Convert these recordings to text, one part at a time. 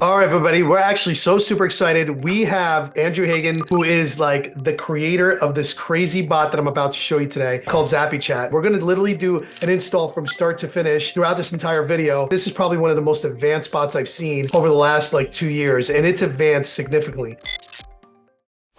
All right, everybody, we're actually so super excited. We have Andrew Hagen, who is like the creator of this crazy bot that I'm about to show you today called ZappyChat. We're going to literally do an install from start to finish throughout this entire video. This is probably one of the most advanced bots I've seen over the last like 2 years, and it's advanced significantly.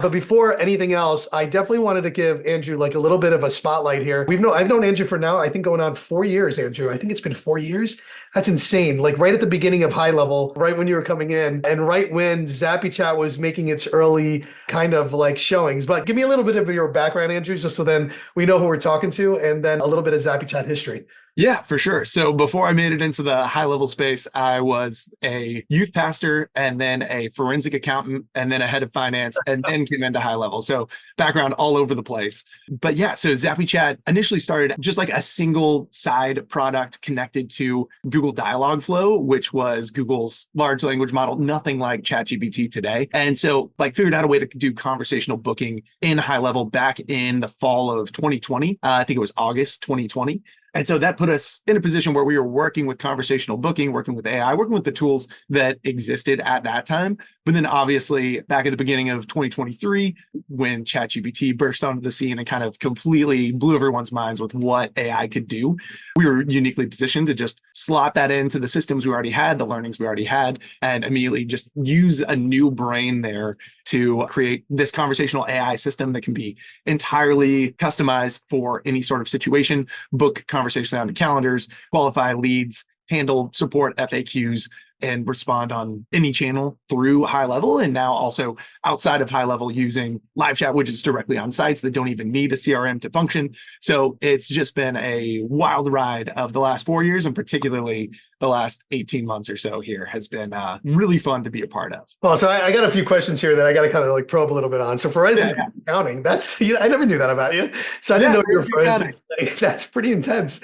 But before anything else, I definitely wanted to give Andrew like a little bit of a spotlight here. I've known Andrew for now, I think going on 4 years, Andrew. I think it's been 4 years. That's insane. Like right at the beginning of High Level, right when you were coming in, and right when ZappyChat was making its early kind of like showings. But give me a little bit of your background, Andrew, just so then we know who we're talking to, and then a little bit of ZappyChat history. Yeah, for sure. So before I made it into the high level space, I was a youth pastor and then a forensic accountant and then a head of finance and then came into high level. So background all over the place. But yeah, so ZappyChat initially started just like a single side product connected to Google Dialogflow, which was Google's large language model, nothing like ChatGPT today. And so like figured out a way to do conversational booking in high level back in the fall of 2020. I think it was August 2020. And so that put us in a position where we were working with conversational booking, working with AI, working with the tools that existed at that time. But then obviously back at the beginning of 2023, when ChatGPT burst onto the scene and kind of completely blew everyone's minds with what AI could do, we were uniquely positioned to just slot that into the systems we already had, the learnings we already had, and immediately just use a new brain there to create this conversational AI system that can be entirely customized for any sort of situation, book conversationally onto calendars, qualify leads, handle support FAQs, and respond on any channel through high level. And now also outside of high level using live chat widgets directly on sites that don't even need a CRM to function. So it's just been a wild ride of the last 4 years, and particularly the last 18 months or so here has been really fun to be a part of. Well, so I got a few questions here that I got to kind of like probe a little bit on. So forensic accounting, that's, I never knew that about you. So I didn't know you were forensic. That's pretty intense.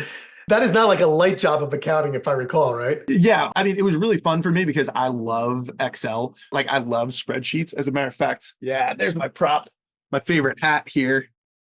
That is not like a light job of accounting, if I recall, right? Yeah. I mean, it was really fun for me because I love Excel. Like I love spreadsheets. As a matter of fact, yeah, there's my prop, my favorite hat here.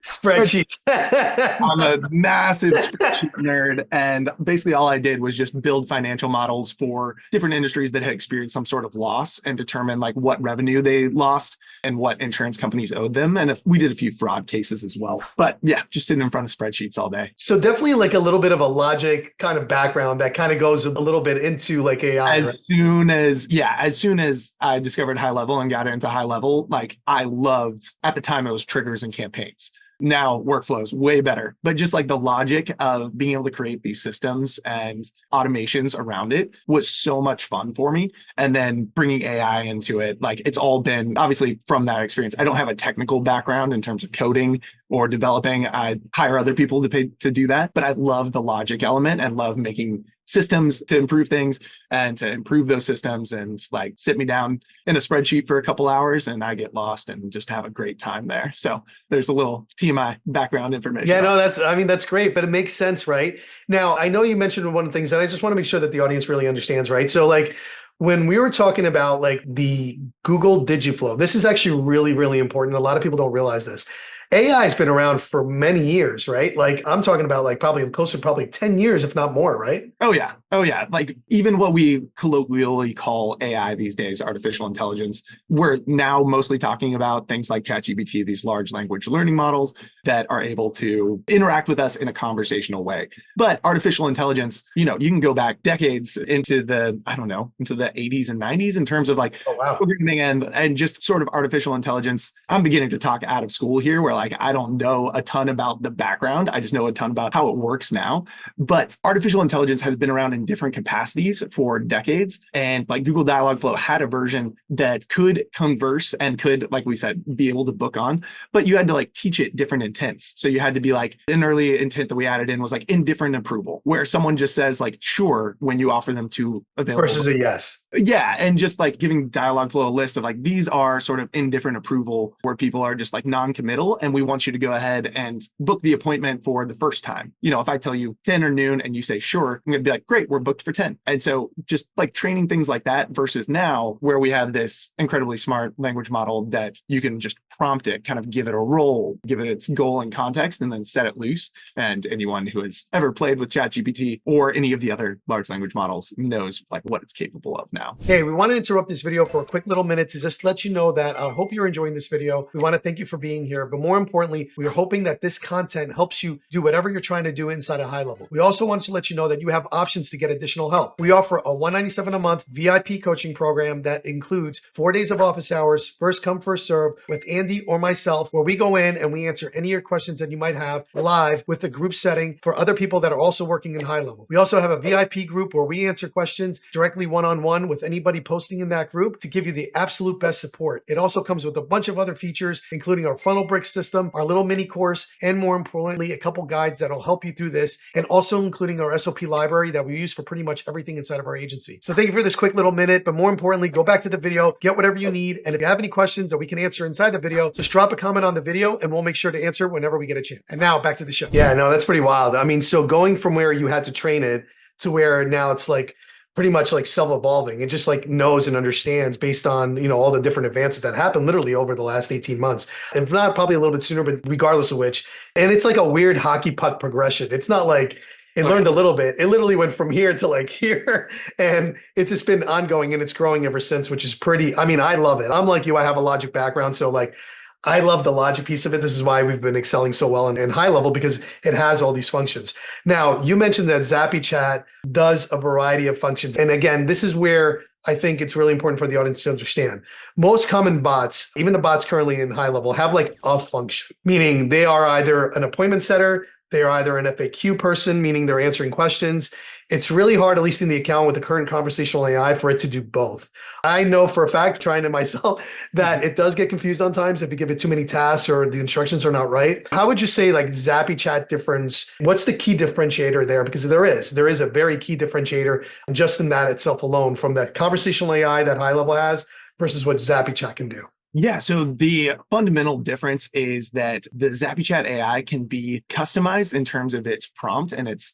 Spreadsheets. I'm a massive spreadsheet nerd. And basically all I did was just build financial models for different industries that had experienced some sort of loss and determine like what revenue they lost and what insurance companies owed them. And if we did a few fraud cases as well. But yeah, just sitting in front of spreadsheets all day. So definitely like a little bit of a logic kind of background that kind of goes a little bit into like AI. As soon as I discovered high level and got into high level, like I loved, at the time it was triggers and campaigns. Now workflows way better, but just like the logic of being able to create these systems and automations around it was so much fun for me. And then bringing AI into it, like it's all been obviously from that experience. I don't have a technical background in terms of coding or developing. I hire other people to pay to do that, but I love the logic element and love making systems to improve things and to improve those systems and like sit me down in a spreadsheet for a couple hours and I get lost and just have a great time there. So there's a little TMI background information. Yeah, no, that's great, but it makes sense, right? Now, I know you mentioned one of the things that I just want to make sure that the audience really understands, right? So like when we were talking about like the Google Digiflow, this is actually really, really important. A lot of people don't realize this. AI has been around for many years, right? Like I'm talking about like probably close to probably 10 years, if not more, right? Oh yeah. Like even what we colloquially call AI these days, artificial intelligence, we're now mostly talking about things like ChatGPT, these large language learning models that are able to interact with us in a conversational way. But artificial intelligence, you can go back decades into the 80s and 90s in terms of like programming and just sort of artificial intelligence. I'm beginning to talk out of school here where like I don't know a ton about the background. I just know a ton about how it works now. But artificial intelligence has been around in different capacities for decades. And like Google Dialogflow had a version that could converse and could, like we said, be able to book on, but you had to like teach it different intents. So you had to be like, an early intent that we added in was like indifferent approval, where someone just says like, sure, when you offer them to available. Versus a yes. Yeah. And just like giving Dialogflow a list of like, these are sort of indifferent approval where people are just like non-committal. And we want you to go ahead and book the appointment for the first time. If I tell you 10 or noon and you say, sure, I'm going to be like, great. great, we're booked for 10. And so just like training things like that versus now where we have this incredibly smart language model that you can just prompt it, kind of give it a role, give it its goal and context, and then set it loose. And anyone who has ever played with ChatGPT or any of the other large language models knows like what it's capable of now. Hey, we want to interrupt this video for a quick little minute to just let you know that I hope you're enjoying this video. We want to thank you for being here, but more importantly, we are hoping that this content helps you do whatever you're trying to do inside of High Level. We also want to let you know that you have options to get additional help. We offer a $197 a month VIP coaching program that includes 4 days of office hours, first come, first serve with Andy or myself, where we go in and we answer any of your questions that you might have live with a group setting for other people that are also working in High Level. We also have a VIP group where we answer questions directly one-on-one with anybody posting in that group to give you the absolute best support. It also comes with a bunch of other features, including our funnel brick system, our little mini course, and more importantly, a couple guides that'll help you through this, and also including our SOP library that we use for pretty much everything inside of our agency. So thank you for this quick little minute, but more importantly, go back to the video, get whatever you need, and if you have any questions that we can answer inside the video, just drop a comment on the video and we'll make sure to answer whenever we get a chance. And now back to the show. Yeah, no, that's pretty wild. I mean, so going from where you had to train it to where now it's like pretty much like self-evolving. It just like knows and understands based on, you know, all the different advances that happened literally over the last 18 months. If not probably a little bit sooner, but regardless of which. And it's like a weird hockey puck progression. It's not like it learned a little bit. It literally went from here to like here. And it's just been ongoing and it's growing ever since, which is pretty, I mean, I love it. I'm like you, I have a logic background. So like, I love the logic piece of it. This is why we've been excelling so well in High Level, because it has all these functions. Now, you mentioned that ZappyChat does a variety of functions. And again, this is where I think it's really important for the audience to understand. Most common bots, even the bots currently in High Level, have like a function, meaning they are either an appointment setter, they are either an FAQ person, meaning they're answering questions. It's really hard, at least in the account with the current conversational AI, for it to do both. I know for a fact, trying it myself, that it does get confused on times if you give it too many tasks or the instructions are not right. How would you say like ZappyChat difference? What's the key differentiator there? Because there is a very key differentiator just in that itself alone from the conversational AI that High Level has versus what ZappyChat can do. Yeah, so the fundamental difference is that the ZappyChat AI can be customized in terms of its prompt and its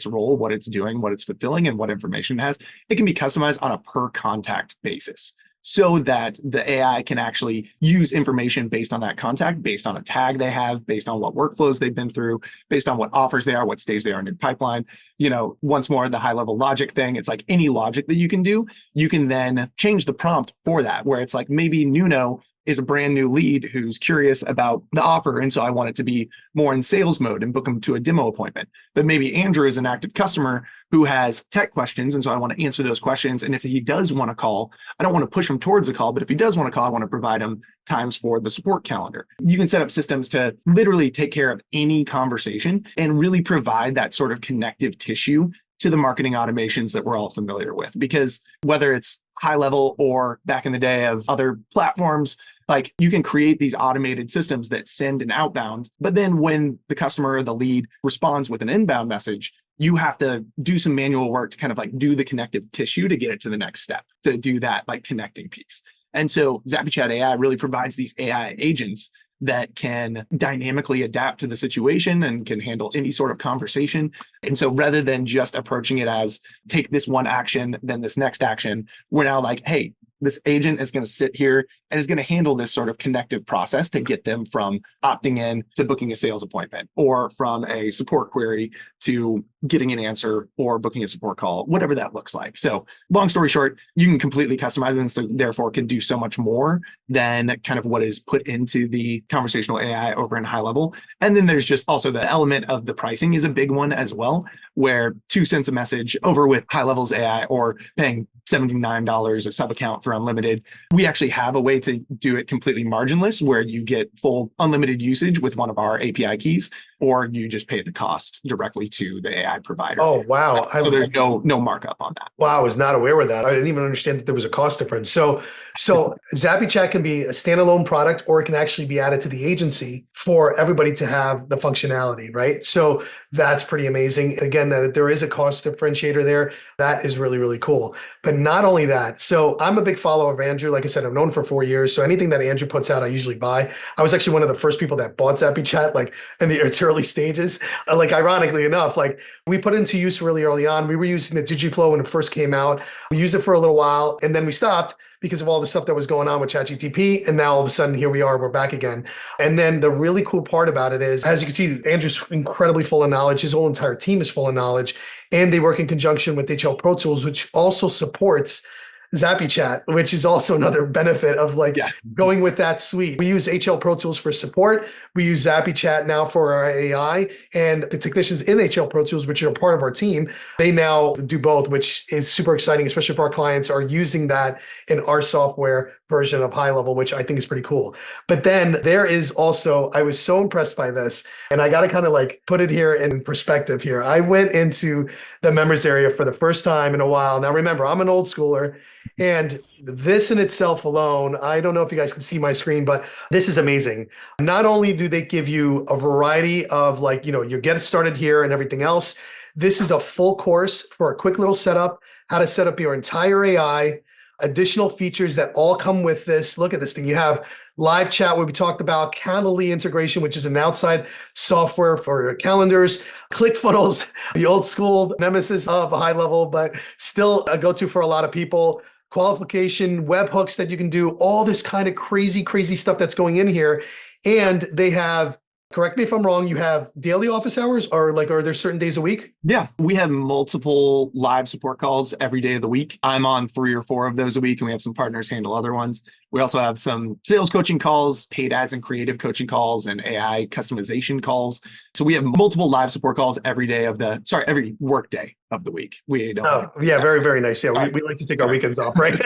role, what it's doing, what it's fulfilling, and what information it has. It can be customized on a per contact basis, so that the AI can actually use information based on that contact, based on a tag they have, based on what workflows they've been through, based on what offers they are, what stage they are in your pipeline. You know, once more, the high level logic thing, it's like any logic that you can do, you can then change the prompt for that, where it's like maybe Nuno is a brand new lead who's curious about the offer. And so I want it to be more in sales mode and book them to a demo appointment. But maybe Andrew is an active customer who has tech questions. And so I want to answer those questions. And if he does want to call, I don't want to push him towards a call, but if he does want to call, I want to provide him times for the support calendar. You can set up systems to literally take care of any conversation and really provide that sort of connective tissue to the marketing automations that we're all familiar with. Because whether it's High Level or back in the day of other platforms, like you can create these automated systems that send an outbound, but then when the customer or the lead responds with an inbound message, you have to do some manual work to kind of like do the connective tissue to get it to the next step, to do that like connecting piece. And so ZappyChat AI really provides these AI agents that can dynamically adapt to the situation and can handle any sort of conversation. And so rather than just approaching it as take this one action, then this next action, we're now like, hey, this agent is going to sit here and is going to handle this sort of connective process to get them from opting in to booking a sales appointment, or from a support query to getting an answer or booking a support call, whatever that looks like. So long story short, you can completely customize it, and so therefore can do so much more than kind of what is put into the conversational AI over in High Level. And then there's just also the element of the pricing is a big one as well, where 2 cents a message over with High Level's AI or paying $79 a sub account for unlimited. We actually have a way to do it completely marginless, where you get full unlimited usage with one of our API keys, or you just pay the cost directly to the AI provider. Oh, wow. So there's no markup on that. Wow, I was not aware of that. I didn't even understand that there was a cost difference. So ZappyChat can be a standalone product, or it can actually be added to the agency for everybody to have the functionality, right? So that's pretty amazing. Again, understand that there is a cost differentiator there. That is really, really cool. But not only that, so I'm a big follower of Andrew. Like I said, I've known him for 4 years. So anything that Andrew puts out, I usually buy. I was actually one of the first people that bought ZappyChat, like in its early stages. Like ironically enough, like we put it into use really early on. We were using the Digiflow when it first came out. We used it for a little while and then we stopped because of all the stuff that was going on with ChatGPT. And now all of a sudden, here we are, we're back again. And then the really cool part about it is, as you can see, Andrew's incredibly full of knowledge. His whole entire team is full of knowledge. And they work in conjunction with HL Pro Tools, which also supports ZappyChat, which is also another benefit of like going with that suite. We use HL Pro Tools for support. We use ZappyChat now for our AI, and the technicians in HL Pro Tools, which are part of our team, they now do both, which is super exciting, especially if our clients are using that in our software version of Gohighlevel, which I think is pretty cool. But then there is also, I was so impressed by this, and I got to kind of like put it here in perspective here. I went into the members area for the first time in a while. Now, remember, I'm an old schooler. And this in itself alone, I don't know if you guys can see my screen, but this is amazing. Not only do they give you a variety of like, you get it started here and everything else. This is a full course for a quick little setup, how to set up your entire AI, additional features that all come with this. Look at this thing. You have live chat where we talked about Calendly integration, which is an outside software for your calendars, ClickFunnels, the old school nemesis of Gohighlevel, but still a go-to for a lot of people. Qualification, webhooks that you can do, all this kind of crazy, crazy stuff that's going in here. And they have, correct me if I'm wrong, you have daily office hours, or like, are there certain days a week? Yeah, we have multiple live support calls every day of the week. I'm on 3 or 4 of those a week, and we have some partners handle other ones. We also have some sales coaching calls, paid ads and creative coaching calls, and AI customization calls. So we have multiple live support calls every work day of the week. We don't. Very, very nice. Yeah, we like to take our weekends off, right?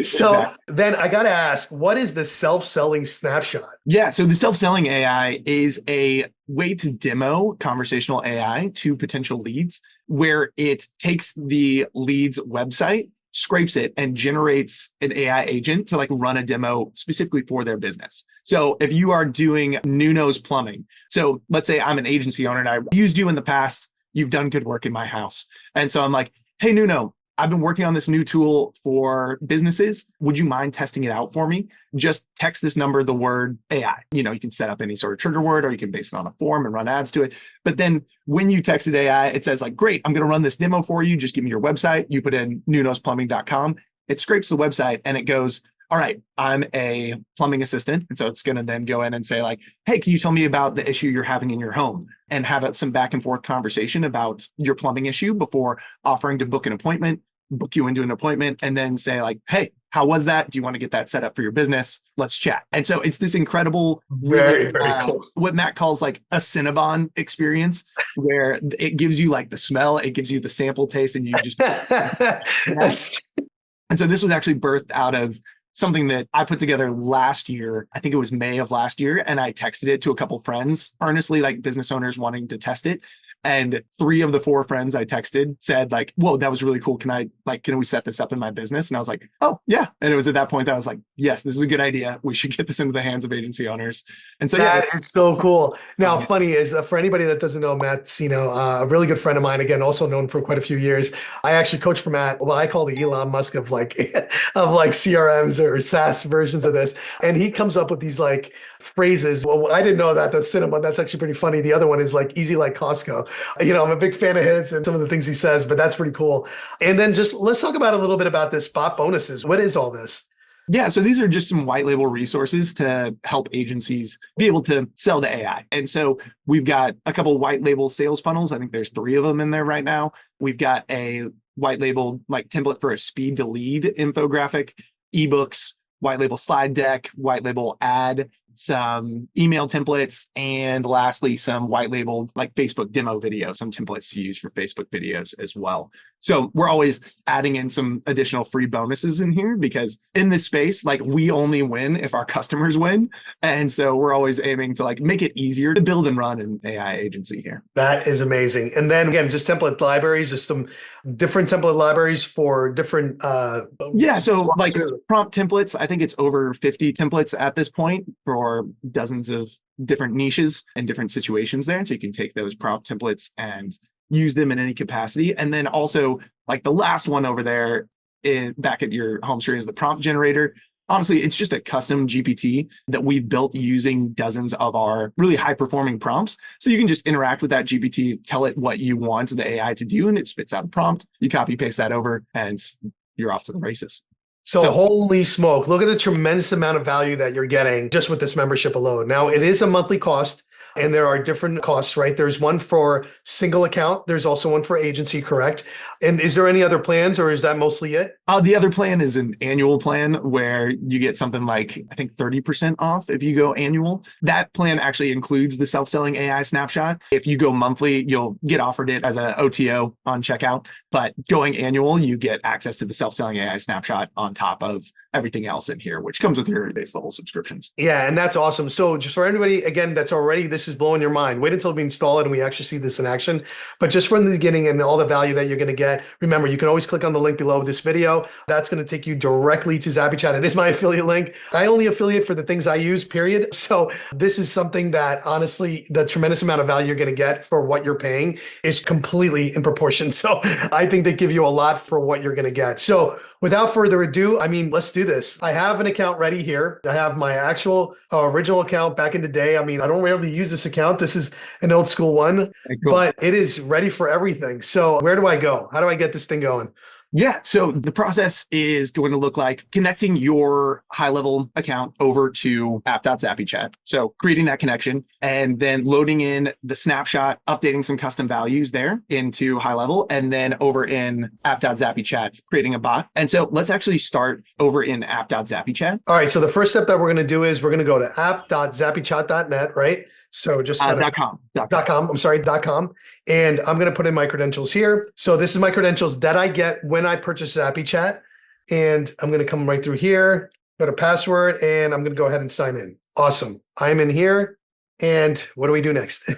So then I got to ask, what is the self-selling snapshot? Yeah, so the self-selling AI is a way to demo conversational AI to potential leads, where it takes the lead's website, scrapes it, and generates an AI agent to like run a demo specifically for their business. So if you are doing Nuno's Plumbing, so let's say I'm an agency owner and I used you in the past, you've done good work in my house. And so I'm like, hey, Nuno, I've been working on this new tool for businesses. Would you mind testing it out for me? Just text this number, the word AI. You can set up any sort of trigger word, or you can base it on a form and run ads to it. But then when you texted AI, it says like, great, I'm going to run this demo for you. Just give me your website. You put in nunosplumbing.com. It scrapes the website and it goes, all right, I'm a plumbing assistant. And so it's going to then go in and say like, hey, can you tell me about the issue you're having in your home, and have some back and forth conversation about your plumbing issue before offering to book you into an appointment, and then say like, hey, how was that? Do you want to get that set up for your business? Let's chat. And so it's this incredible, very cool, what Matt calls like a Cinnabon experience, where it gives you like the smell, it gives you the sample taste, and you just, and so this was actually birthed out of something that I put together last year. I think it was May of last year. And I texted it to a couple friends, earnestly, like business owners wanting to test it. And 3 of the 4 friends I texted said like, whoa, that was really cool. Can we set this up in my business? And I was like, oh yeah. And it was at that point that I was like, yes, this is a good idea. We should get this into the hands of agency owners. And so that is so cool. Now, funny is for anybody that doesn't know Matt Sino, a really good friend of mine, again, also known for quite a few years. I actually coached for Matt. Well, I call the Elon Musk of like CRMs or SaaS versions of this. And he comes up with these like phrases. Well, I didn't know that. The cinema, that's actually pretty funny. The other one is like easy like Costco. I'm a big fan of his and some of the things he says, but that's pretty cool. And then just let's talk about a little bit about this bot bonuses. What is all this? Yeah, so these are just some white label resources to help agencies be able to sell the AI. And so we've got a couple white label sales funnels. I think there's 3 of them in there right now. We've got a white label like template for a speed to lead infographic, ebooks, white label slide deck, white label ad, some email templates, and lastly, some white labeled like Facebook demo video, some templates to use for Facebook videos as well. So we're always adding in some additional free bonuses in here, because in this space, like we only win if our customers win. And so we're always aiming to like make it easier to build and run an AI agency here. That is amazing. And then again, just template libraries, just some different template libraries for different. So like prompt templates, I think it's over 50 templates at this point for dozens of different niches and different situations there. So you can take those prompt templates and use them in any capacity. And then also like the last one over there back at your home screen is the prompt generator. Honestly, it's just a custom GPT that we've built using dozens of our really high performing prompts. So you can just interact with that GPT, tell it what you want the AI to do, and it spits out a prompt. You copy paste that over and you're off to the races. So holy smoke, look at the tremendous amount of value that you're getting just with this membership alone. Now, it is a monthly cost. And there are different costs, right? There's one for single account. There's also one for agency, correct? And is there any other plans, or is that mostly it? The other plan is an annual plan where you get something like, I think 30% off if you go annual. That plan actually includes the self-selling AI snapshot. If you go monthly, you'll get offered it as an OTO on checkout. But going annual, you get access to the self-selling AI snapshot on top of everything else in here, which comes with your base level subscriptions. Yeah, and that's awesome. So just for anybody, again, that's already, this is blowing your mind. Wait until we install it and we actually see this in action. But just from the beginning and all the value that you're going to get, remember, you can always click on the link below this video. That's going to take you directly to ZappyChat. It is my affiliate link. I only affiliate for the things I use, period. So this is something that honestly, the tremendous amount of value you're going to get for what you're paying is completely in proportion. So I think they give you a lot for what you're going to get. So without further ado, I mean, let's do this. I have an account ready here. I have my actual original account back in the day. I mean, I don't really use this account. This is an old school one, but it is ready for everything. So where do I go? How do I get this thing going? Yeah, so the process is going to look like connecting your high-level account over to app.zappychat. So creating that connection and then loading in the snapshot, updating some custom values there into high-level, and then over in app.zappychat, creating a bot. And so let's actually start over in app.zappychat. All right, so the first step that we're going to do is we're going to go to app.zappychat.net, right? So just .com. I'm sorry, .com. And I'm going to put in my credentials here. So this is my credentials that I get when I purchase ZappyChat. And I'm going to come right through here, go to password, and I'm going to go ahead and sign in. Awesome. I'm in here. And what do we do next?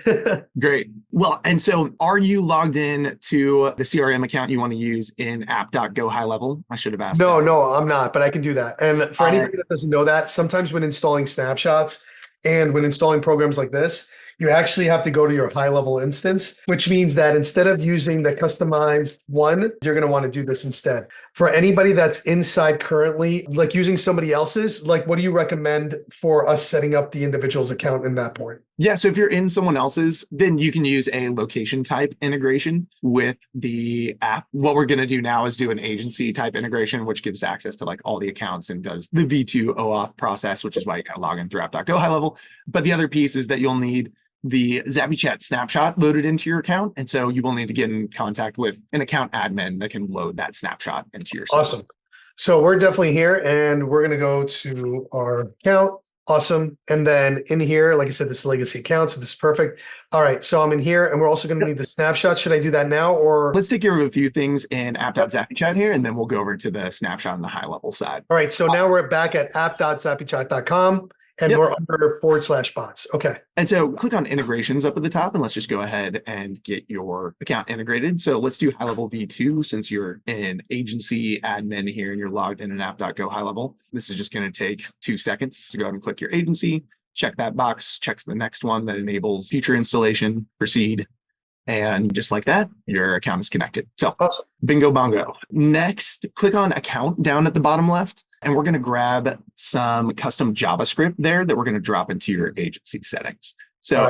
Great. Well, and so are you logged in to the CRM account you want to use in app.gohighlevel? I should have asked. No, I'm not, but I can do that. And for anybody that doesn't know that, sometimes when installing snapshots, and when installing programs like this, you actually have to go to your high-level instance, which means that instead of using the customized one, you're going to want to do this instead. For anybody that's inside currently, like using somebody else's, like what do you recommend for us setting up the individual's account in that point? Yeah, so if you're in someone else's, then you can use a location type integration with the app. What we're going to do now is do an agency type integration, which gives access to like all the accounts and does the V2 OAuth process, which is why you got to log in through app.gohighlevel. But the other piece is that you'll need the ZappyChat snapshot loaded into your account. And so you will need to get in contact with an account admin that can load that snapshot into your system. Awesome. So we're definitely here and we're going to go to our account. Awesome. And then in here, like I said, this is legacy account. So this is perfect. All right. So I'm in here and we're also going to need the snapshot. Should I do that now or? Let's take care of a few things in app.zappychat here, and then we'll go over to the snapshot on the high level side. All right. So now we're back at app.zappychat.com. And we're under /bots. Okay. And so click on integrations up at the top and let's just go ahead and get your account integrated. So let's do high level V2 since you're an agency admin here and you're logged in an app.gohighlevel. This is just going to take 2 seconds to go ahead and click your agency, check that box, checks the next one that enables future installation, proceed. And just like that, your account is connected. So awesome. Bingo bongo. Next, click on account down at the bottom left. And we're going to grab some custom JavaScript there that we're going to drop into your agency settings. So,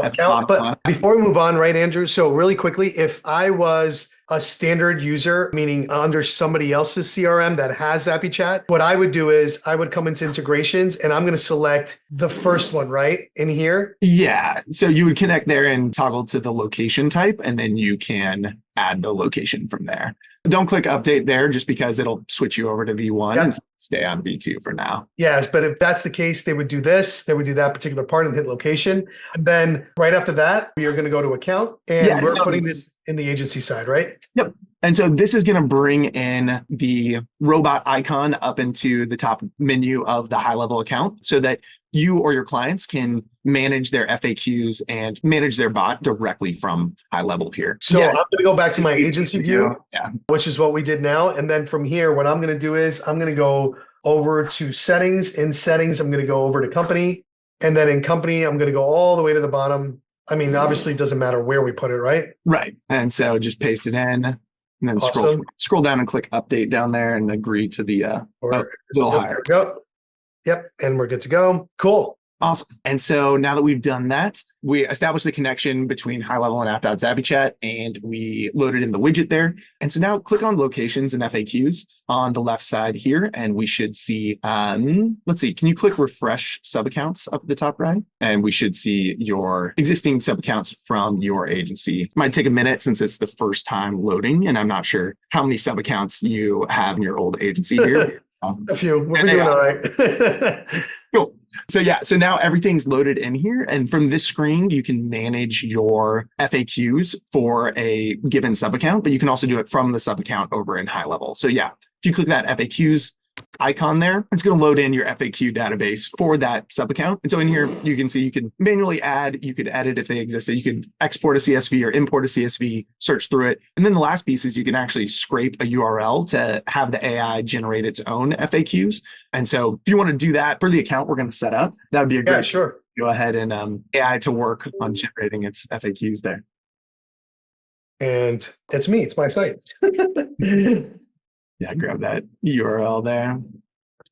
account, but before we move on, right, Andrew? So really quickly, if I was a standard user, meaning under somebody else's CRM that has ZappyChat, what I would do is I would come into integrations and I'm going to select the first one, right, in here. Yeah. So you would connect there and toggle to the location type, and then you can add the location from there. Don't click update there just because it'll switch you over to V1 and stay on V2 for now. Yes, but if that's the case, they would do this, they would do that particular part and hit location. And then right after that, we are going to go to account and we're putting this in the agency side, right? Yep. And so this is going to bring in the robot icon up into the top menu of the high level account so that you or your clients can manage their FAQs and manage their bot directly from high level here. So I'm going to go back to my agency view, which is what we did now. And then from here, what I'm going to do is I'm going to go over to settings. In settings, I'm going to go over to company. And then in company, I'm going to go all the way to the bottom I mean, obviously it doesn't matter where we put it, right? Right. And so just paste it in and then Awesome. scroll down and click update down there and agree to the little Yep, higher. there we go. Yep, and we're good to go. Cool. Awesome. And so now that we've done that, we established the connection between High-Level and app.zappychat, and we loaded in the widget there. And so now click on locations and FAQs on the left side here, and we should see, let's see, can you click refresh sub accounts up at the top right? And we should see your existing sub accounts from your agency. Might take a minute since it's the first time loading, and I'm not sure how many sub accounts you have in your old agency here. A few. We're doing all right. Cool. So yeah, so now everything's loaded in here. And from this screen, you can manage your FAQs for a given sub account, but you can also do it from the sub account over in High-Level. So yeah, if you click that FAQs icon there, it's going to load in your FAQ database for that sub account. And so in here, you can see you can manually add, you could edit if they existed, you could export a CSV or import a CSV, search through it. And then the last piece is you can actually scrape a URL to have the AI generate its own FAQs. And so if you want to do that for the account we're going to set up, that would be a great sure. Go ahead and AI to work on generating its FAQs there. And it's me, it's my site. Yeah, grab that URL there.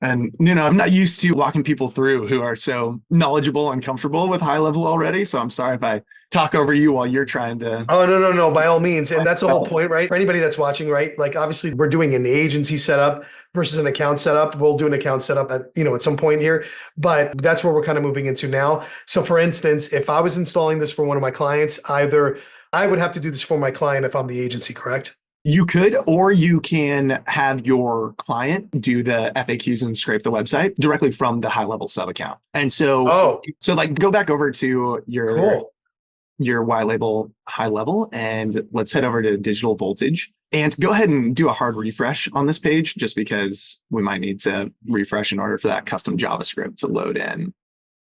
And, you know, I'm not used to walking people through who are so knowledgeable and comfortable with High-Level already. So I'm sorry if I talk over you while you're trying to. Oh, no, by all means. And that's the whole point, right? For anybody that's watching, right? Like obviously we're doing an agency setup versus an account setup. We'll do an account setup at some point here, but that's where we're kind of moving into now. So for instance, if I was installing this for one of my clients, either I would have to do this for my client if I'm the agency, correct? You could, or you can have your client do the FAQs and scrape the website directly from the High-Level sub account. And so, like go back over to your Y label High-Level and let's head over to digital voltage and go ahead and do a hard refresh on this page, just because we might need to refresh in order for that custom JavaScript to load in.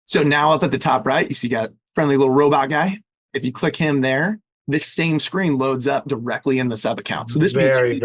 So now up at the top right, you see got friendly little robot guy. If you click him there, this same screen loads up directly in the sub account. So this means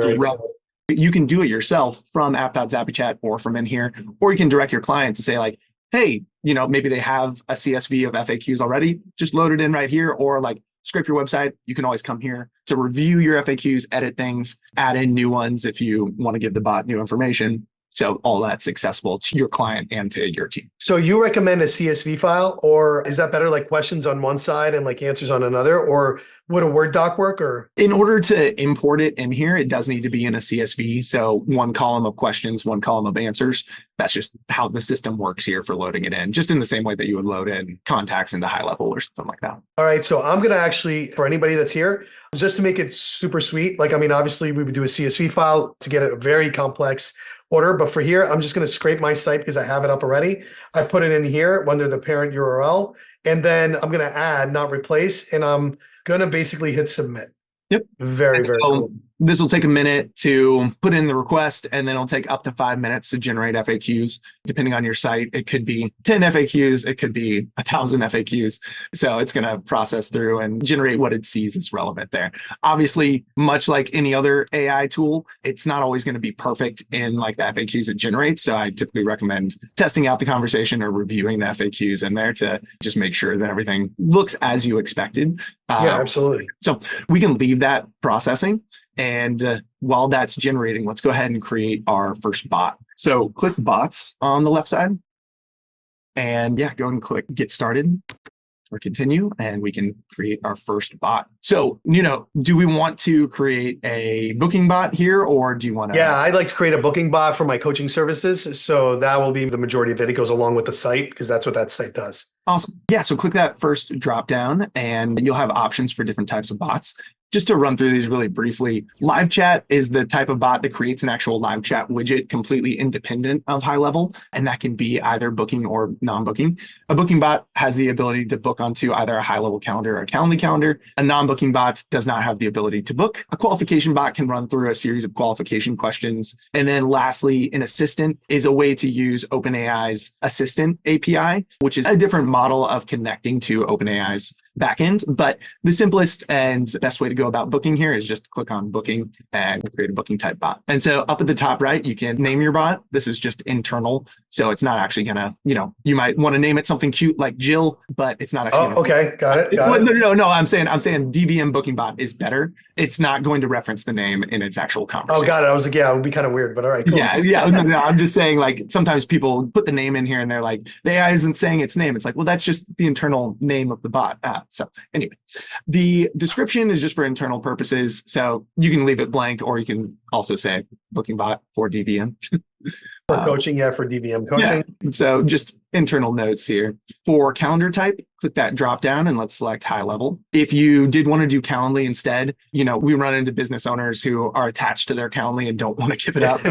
you can do it yourself from app.zappychat or from in here, or you can direct your client to say like, hey, you know, maybe they have a CSV of FAQs already, just load it in right here, or like scrape your website. You can always come here to review your FAQs, edit things, add in new ones if you want to give the bot new information. So all that's accessible to your client and to your team. So you recommend a CSV file, or is that better, like questions on one side and like answers on another, or would a Word doc work? Or in order to import it in here, it does need to be in a CSV. So one column of questions, one column of answers. That's just how the system works here for loading it in, just in the same way that you would load in contacts into High-Level or something like that. All right. So I'm going to actually, for anybody that's here, just to make it super sweet, like, I mean, obviously we would do a CSV file to get a very complex order, but for here, I'm just going to scrape my site because I have it up already. I put it in here under the parent URL, and then I'm going to add, not replace, and I'm going to basically hit submit. Yep. Very cool. This will take a minute to put in the request, and then it'll take up to 5 minutes to generate FAQs. Depending on your site, it could be 10 FAQs, it could be 1,000 FAQs. So it's going to process through and generate what it sees is relevant there. Obviously, much like any other AI tool, it's not always going to be perfect in like the FAQs it generates. So I typically recommend testing out the conversation or reviewing the FAQs in there to just make sure that everything looks as you expected. Yeah, absolutely. So we can leave that processing. And while that's generating, let's go ahead and create our first bot. So click bots on the left side. And yeah, go and click get started or continue, and we can create our first bot. So, you know, do we want to create a booking bot here, or do you want to? Yeah, I'd like to create a booking bot for my coaching services. So that will be the majority of it. It goes along with the site because that's what that site does. Awesome. Yeah, so click that first drop down and you'll have options for different types of bots. Just to run through these really briefly, live chat is the type of bot that creates an actual live chat widget completely independent of High-Level, and that can be either booking or non-booking. A booking bot has the ability to book onto either a High-Level calendar or a Calendly calendar. A non-booking bot does not have the ability to book. A qualification bot can run through a series of qualification questions. And then lastly, an assistant is a way to use OpenAI's Assistant API, which is a different model of connecting to OpenAI's backend. But the simplest and best way to go about booking here is just click on booking and create a booking type bot. And so up at the top right, you can name your bot. This is just internal So it's not actually gonna, you might want to name it something cute like Jill, but it's not actually. Oh, okay. Got it. Got it. No. I'm saying DVM booking bot is better. It's not going to reference the name in its actual conversation. Oh, got it. I was like, yeah, it would be kind of weird, but all right, cool. Yeah. No, I'm just saying, like, sometimes people put the name in here and they're like, the AI isn't saying its name. It's like, well, that's just the internal name of the bot. So anyway, the description is just for internal purposes. So you can leave it blank, or you can also say booking bot for DVM. For coaching, for DVM coaching. Yeah. So just internal notes here. For calendar type, click that drop down and let's select high level. If you did want to do Calendly instead, we run into business owners who are attached to their Calendly and don't want to give it up.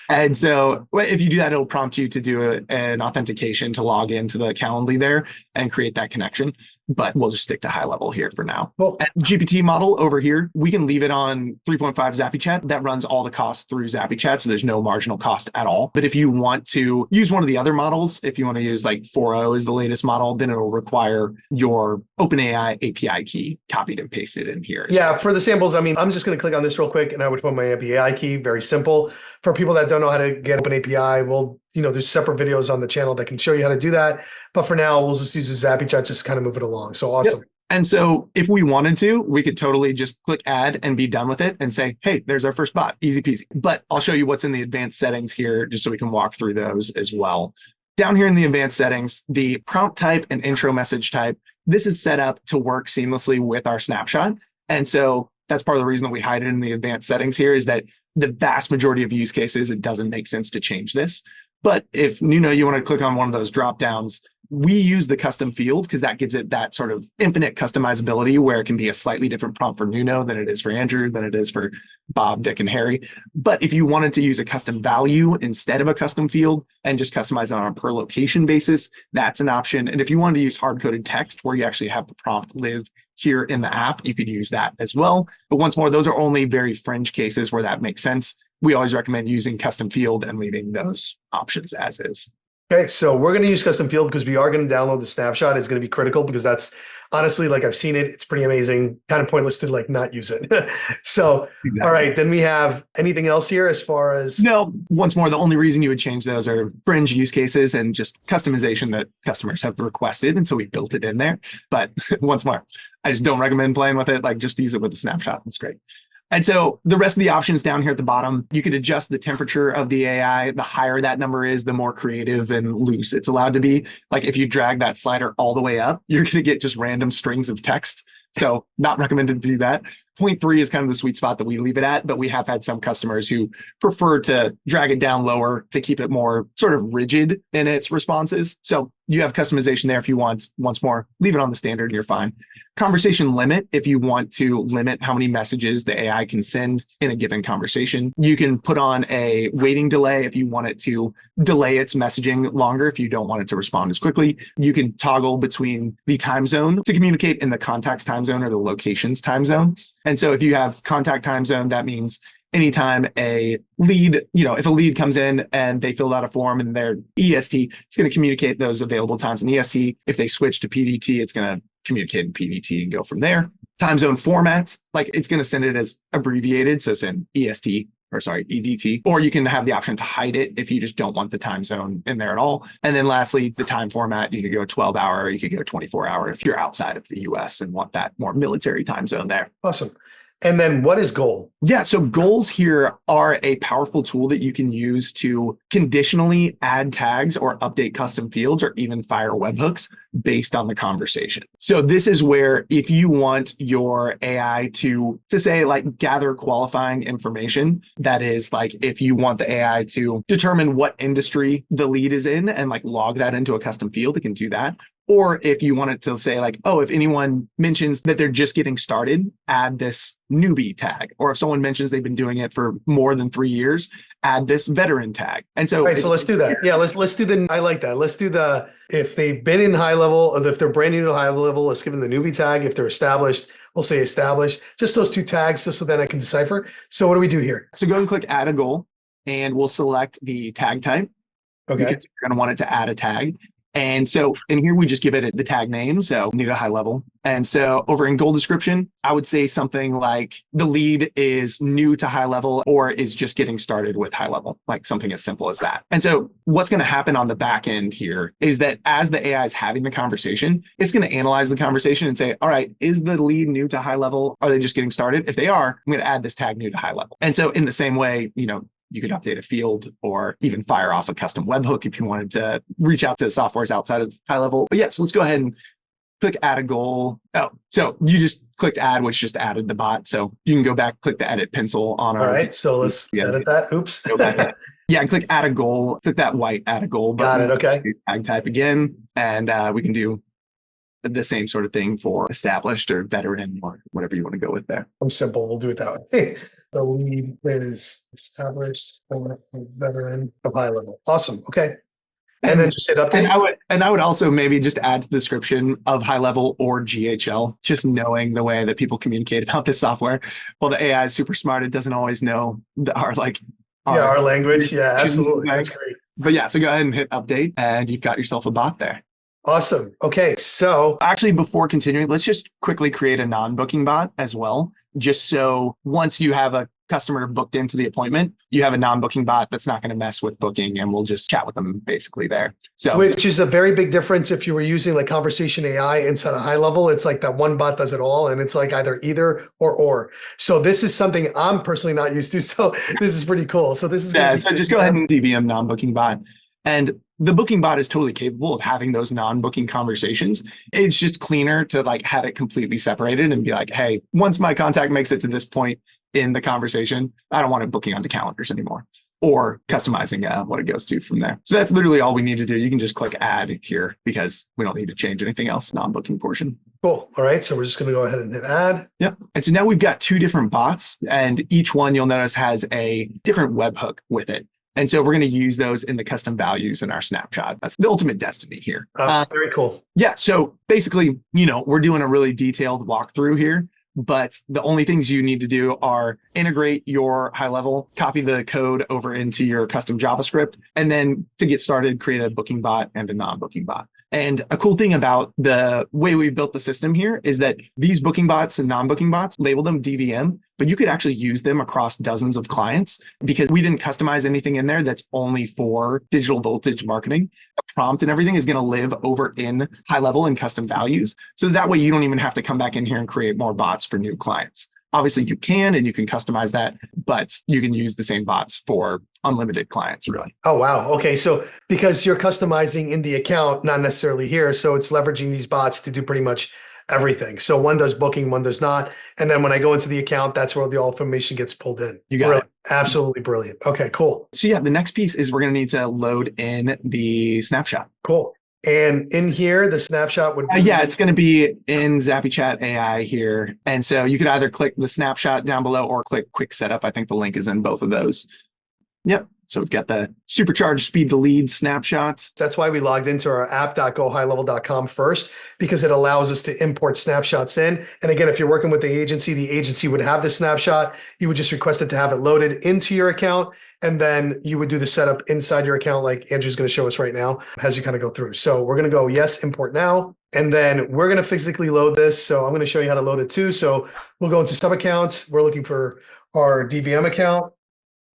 And so if you do that, it'll prompt you to do an authentication to log into the Calendly there and create that connection. But we'll just stick to high level here for now. Cool. And GPT model over here, we can leave it on 3.5 ZappyChat. That runs all the costs through ZappyChat, so there's no marginal cost at all. But if you want to use one of the other models, if you want to use like 4.0 is the latest model, then it'll require your OpenAI API key copied and pasted in here. Yeah, for the samples, I'm just going to click on this real quick and I would put my API key, very simple. For people that don't know how to get OpenAPI, well, there's separate videos on the channel that can show you how to do that. But for now, we'll just use the ZappyChat, just kind of move it along. So awesome. Yep. And so if we wanted to, we could totally just click add and be done with it and say, hey, there's our first bot, easy peasy. But I'll show you what's in the advanced settings here, just so we can walk through those as well. Down here in the advanced settings, the prompt type and intro message type, this is set up to work seamlessly with our snapshot. And so that's part of the reason that we hide it in the advanced settings here, is that the vast majority of use cases, it doesn't make sense to change this. But if you want to click on one of those drop downs, we use the custom field because that gives it that sort of infinite customizability where it can be a slightly different prompt for Nuno than it is for Andrew, than it is for Bob, Dick, and Harry. But if you wanted to use a custom value instead of a custom field and just customize it on a per location basis, that's an option. And if you wanted to use hard-coded text where you actually have the prompt live here in the app, you could use that as well. But once more, those are only very fringe cases where that makes sense. We always recommend using custom field and leaving those options as is. Okay, so we're going to use custom field because we are going to download the snapshot. It's going to be critical because that's honestly, like, I've seen it. It's pretty amazing. Kind of pointless to like not use it. So, exactly. All right, then we have anything else here as far as? No, once more, the only reason you would change those are fringe use cases and just customization that customers have requested. And so we built it in there. But once more, I just don't recommend playing with it. Like, just use it with the snapshot. It's great. And so the rest of the options down here at the bottom, you could adjust the temperature of the AI. The higher that number is, the more creative and loose it's allowed to be. Like if you drag that slider all the way up, you're going to get just random strings of text. So not recommended to do that. 0.3 is kind of the sweet spot that we leave it at, but we have had some customers who prefer to drag it down lower to keep it more sort of rigid in its responses. So you have customization there if you want. Once more, leave it on the standard, you're fine. Conversation limit, if you want to limit how many messages the AI can send in a given conversation. You can put on a waiting delay if you want it to delay its messaging longer, if you don't want it to respond as quickly. You can toggle between the time zone to communicate in the contact's time zone or the location's time zone. And so if you have contact time zone, that means anytime a lead, if a lead comes in and they filled out a form in their EST, it's going to communicate those available times in EST. If they switch to PDT, it's going to communicate in PDT and go from there. Time zone format, like it's going to send it as abbreviated. So send EDT, or you can have the option to hide it if you just don't want the time zone in there at all. And then lastly, the time format, you could go 12-hour, you could go 24-hour if you're outside of the US and want that more military time zone there. Awesome. And then what is goal? Yeah, so goals here are a powerful tool that you can use to conditionally add tags or update custom fields or even fire webhooks based on the conversation. So this is where if you want your AI to say like gather qualifying information, that is like if you want the AI to determine what industry the lead is in and like log that into a custom field, it can do that. Or if you wanted to say like, oh, if anyone mentions that they're just getting started, add this newbie tag. Or if someone mentions they've been doing it for more than 3 years, add this veteran tag. And so, right, so let's do that. Yeah, let's do the, I like that. Let's do the, if they've been in high level, or if they're brand new to high level, let's give them the newbie tag. If they're established, we'll say established, just those two tags, just so then I can decipher. So what do we do here? So go and click add a goal and we'll select the tag type. Okay. Because you're going to want it to add a tag. And so in here, we just give it the tag name. So new to high level. And so over in goal description, I would say something like the lead is new to high level or is just getting started with high level, like something as simple as that. And so what's going to happen on the back end here is that as the AI is having the conversation, it's going to analyze the conversation and say, all right, is the lead new to high level? Are they just getting started? If they are, I'm going to add this tag new to high level. And so in the same way, you could update a field or even fire off a custom webhook if you wanted to reach out to softwares outside of high level. But yeah, so let's go ahead and click add a goal. Oh, so you just clicked add, which just added the bot. So you can go back, click the edit pencil on our. All right, so let's edit that. Oops. Go back. Yeah, and click add a goal. Click that white add a goal button. Got it. Okay. Tag type again, and we can do the same sort of thing for established or veteran or whatever you want to go with there. I'm simple. We'll do it that way. The lead is established or veteran of high level. Awesome. Okay. And then just hit update. And I would also maybe just add to the description of high level or GHL, just knowing the way that people communicate about this software. Well, the AI is super smart. It doesn't always know our language. Yeah, absolutely. That's great. But yeah, so go ahead and hit update and you've got yourself a bot there. Awesome. Okay. So actually, before continuing, let's just quickly create a non-booking bot as well. Just so once you have a customer booked into the appointment, you have a non-booking bot that's not going to mess with booking and we'll just chat with them basically there. So, which is a very big difference if you were using like conversation AI inside a high level. It's like that one bot does it all. And it's like either or. So this is something I'm personally not used to. So this is pretty cool. So this is so just go ahead and DVM non-booking bot. And the booking bot is totally capable of having those non-booking conversations. It's just cleaner to like have it completely separated and be like, hey, once my contact makes it to this point in the conversation, I don't want it booking onto calendars anymore, or customizing what it goes to from there. So that's literally all we need to do. You can just click add here because we don't need to change anything else, non-booking portion. Cool. All right. So we're just going to go ahead and hit add. Yep. And so now we've got two different bots and each one you'll notice has a different webhook with it. And so we're going to use those in the custom values in our snapshot. That's the ultimate destiny here. Very cool. Yeah. So basically, we're doing a really detailed walkthrough here, but the only things you need to do are integrate your high level, copy the code over into your custom JavaScript, and then to get started, create a booking bot and a non-booking bot. And a cool thing about the way we built the system here is that these booking bots and non-booking bots, label them DVM, but you could actually use them across dozens of clients because we didn't customize anything in there that's only for digital voltage marketing. The prompt and everything is going to live over in high level and custom values. So that way you don't even have to come back in here and create more bots for new clients. Obviously you can, and you can customize that, but you can use the same bots for unlimited clients, really. Oh, wow. Okay. So because you're customizing in the account, not necessarily here. So it's leveraging these bots to do pretty much everything. So one does booking, one does not. And then when I go into the account, that's where all information gets pulled in. You got it. Absolutely brilliant. Okay, cool. So yeah, the next piece is we're going to need to load in the snapshot. Cool. And in here, the snapshot would be... yeah, it's going to be in ZappyChat AI here. And so you could either click the snapshot down below or click quick setup. I think the link is in both of those. Yep. So we've got the supercharged speed to lead snapshot. That's why we logged into our app.gohighlevel.com first, because it allows us to import snapshots in. And again, if you're working with the agency would have the snapshot. You would just request it to have it loaded into your account. And then you would do the setup inside your account like Andrew's going to show us right now as you kind of go through. So we're going to go, yes, import now. And then we're going to physically load this. So I'm going to show you how to load it too. So we'll go into sub accounts. We're looking for our DVM account.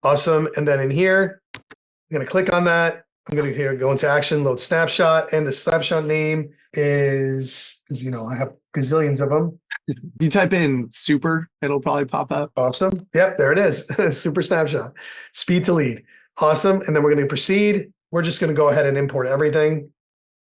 Awesome. And then in here, I'm going to click on that. I'm going to go into action, load snapshot. And the snapshot name is, because I have gazillions of them. You type in super, it'll probably pop up. Awesome. Yep, there it is. Super snapshot. Speed to lead. Awesome. And then we're going to proceed. We're just going to go ahead and import everything.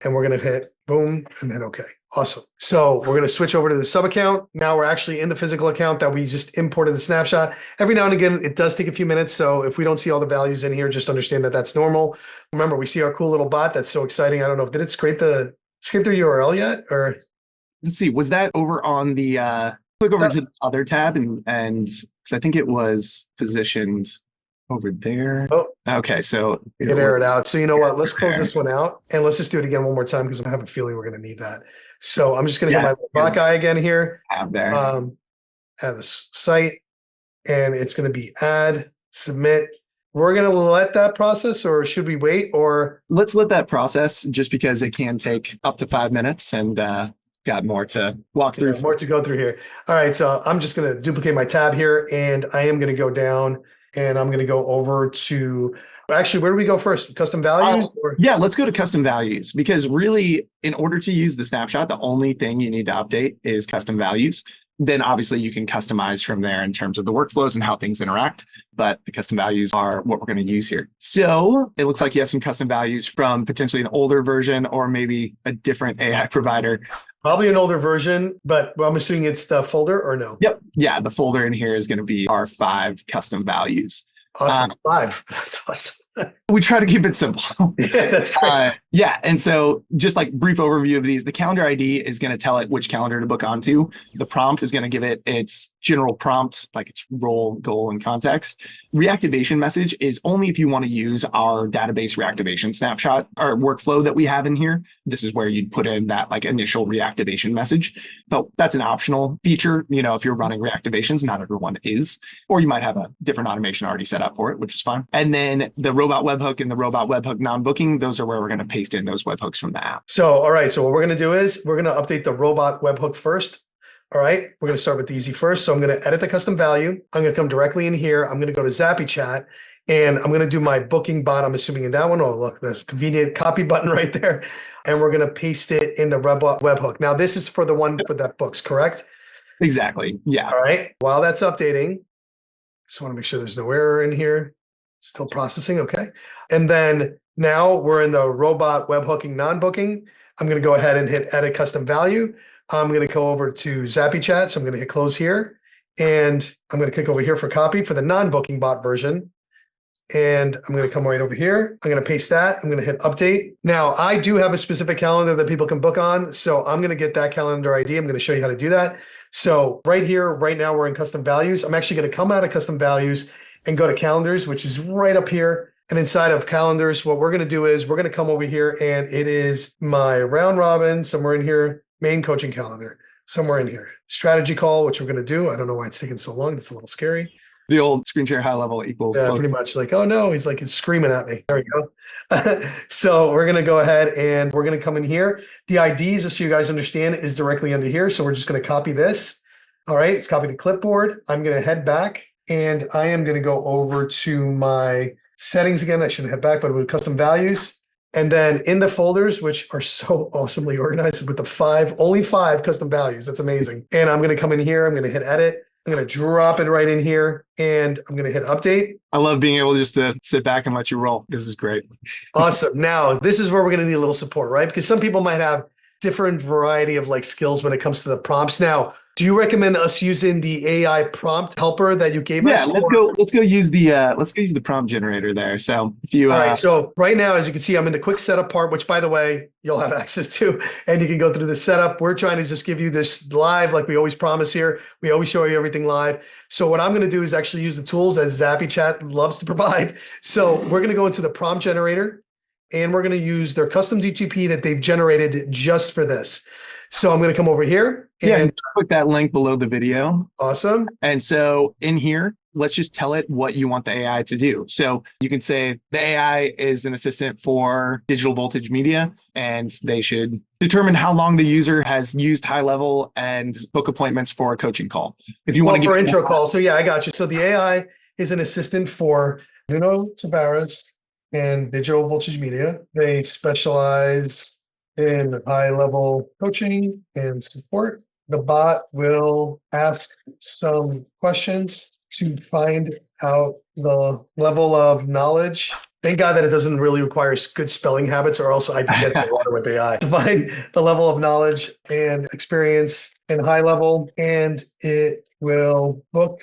And we're going to hit boom and then okay. Awesome. So we're going to switch over to the sub account. Now we're actually in the physical account that we just imported the snapshot. Every now and again, it does take a few minutes. So if we don't see all the values in here, just understand that that's normal. Remember, we see our cool little bot. That's so exciting. I don't know, did it scrape the URL yet? Or let's see, was that over on the, click over to the other tab and because I think it was positioned over there. Oh, okay. So it errored out. So you know what? Let's close this one out and let's just do it again one more time because I have a feeling we're going to need that. So I'm just going to hit my bot guy again here. Tab there. Add this site, and it's going to be add, submit. we're going to let that process, or should we wait? Or let's let that process, just because it can take up to 5 minutes, and got more to walk through. More to go through here. All right, so I'm just going to duplicate my tab here, and I am going to go down, and I'm going to go over to, actually, where do we go first? Custom values? Yeah, let's go to custom values, because really, in order to use the snapshot, the only thing you need to update is custom values. Then obviously you can customize from there in terms of the workflows and how things interact, but the custom values are what we're going to use here. So it looks like you have some custom values from potentially an older version, or maybe a different AI provider. Probably an older version, but I'm assuming it's the folder, or no? Yep. Yeah, the folder in here is going to be our 5 custom values. Awesome. 5. That's awesome. We try to keep it simple. Yeah, that's great. Yeah. And so just like brief overview of these, the calendar ID is going to tell it which calendar to book onto. The prompt is going to give it its general prompt, like its role, goal, and context. Reactivation message is only if you want to use our database reactivation snapshot or workflow that we have in here. This is where you'd put in that like initial reactivation message. But that's an optional feature. You know, if you're running reactivations, not everyone is, or you might have a different automation already set up for it, which is fine. And then the robot webhook and the robot webhook non-booking, those are where we're going to paste in those webhooks from the app. So, all right. So what we're going to do is we're going to update the robot webhook first. All right. We're going to start with the easy first. So I'm going to edit the custom value. I'm going to come directly in here. I'm going to go to ZappyChat, and I'm going to do my booking bot. I'm assuming in that one. Oh, look, there's a convenient copy button right there. And we're going to paste it in the robot webhook. Now, this is for the one for that books, correct? Exactly. Yeah. All right. While that's updating, just want to make sure there's no error in here. Still processing. Okay. And then now we're in the robot webhooking non-booking. I'm going to go ahead and hit edit custom value. I'm going to go over to ZappyChat. So I'm going to hit close here, and I'm going to click over here for copy for the non-booking bot version. And I'm going to come right over here. I'm going to paste that. I'm going to hit update. Now I do have a specific calendar that people can book on. So I'm going to get that calendar ID. I'm going to show you how to do that. So right here, right now we're in custom values. I'm actually going to come out of custom values and go to calendars, which is right up here. And inside of calendars, what we're going to do is we're going to come over here, and it is my round robin somewhere in here, main coaching calendar somewhere in here, strategy call, which we're going to do. I don't know why it's taking so long. It's a little scary. The old screen share high level equals. Yeah, pretty much like, oh no, he's like, it's screaming at me. There we go. So we're going to go ahead and we're going to come in here. The IDs, just so you guys understand, is directly under here. So we're just going to copy this. All right, it's copied to clipboard. I'm going to head back, and I am going to go over to my settings again. I shouldn't head back, but with custom values. And then in the folders, which are so awesomely organized with the only 5 custom values. That's amazing. And I'm going to come in here. I'm going to hit edit. I'm going to drop it right in here, and I'm going to hit update. I love being able just to sit back and let you roll. This is great. Awesome. Now, this is where we're going to need a little support, right? Because some people might have different variety of like skills when it comes to the prompts. Now, do you recommend us using the AI prompt helper that you gave us? Yeah, let's go use the prompt generator there. So if you all right, so right now, as you can see, I'm in the quick setup part, which by the way, you'll have access to, and you can go through the setup. We're trying to just give you this live, like we always promise here. We always show you everything live. So what I'm going to do is actually use the tools that ZappyChat loves to provide. So we're going to go into the prompt generator, and we're going to use their custom GTP that they've generated just for this. So I'm going to come over here and click that link below the video. Awesome. And so in here, let's just tell it what you want the AI to do. So you can say the AI is an assistant for digital voltage media, and they should determine how long the user has used high level and book appointments for a coaching call. If you want to for intro call. So yeah, I got you. So the AI is an assistant for Nuno Tavares and digital voltage media. They specialize in high-level coaching and support. The bot will ask some questions to find out the level of knowledge. Thank God that it doesn't really require good spelling habits, or else I'd be getting water with AI. To find the level of knowledge and experience in high level, and it will book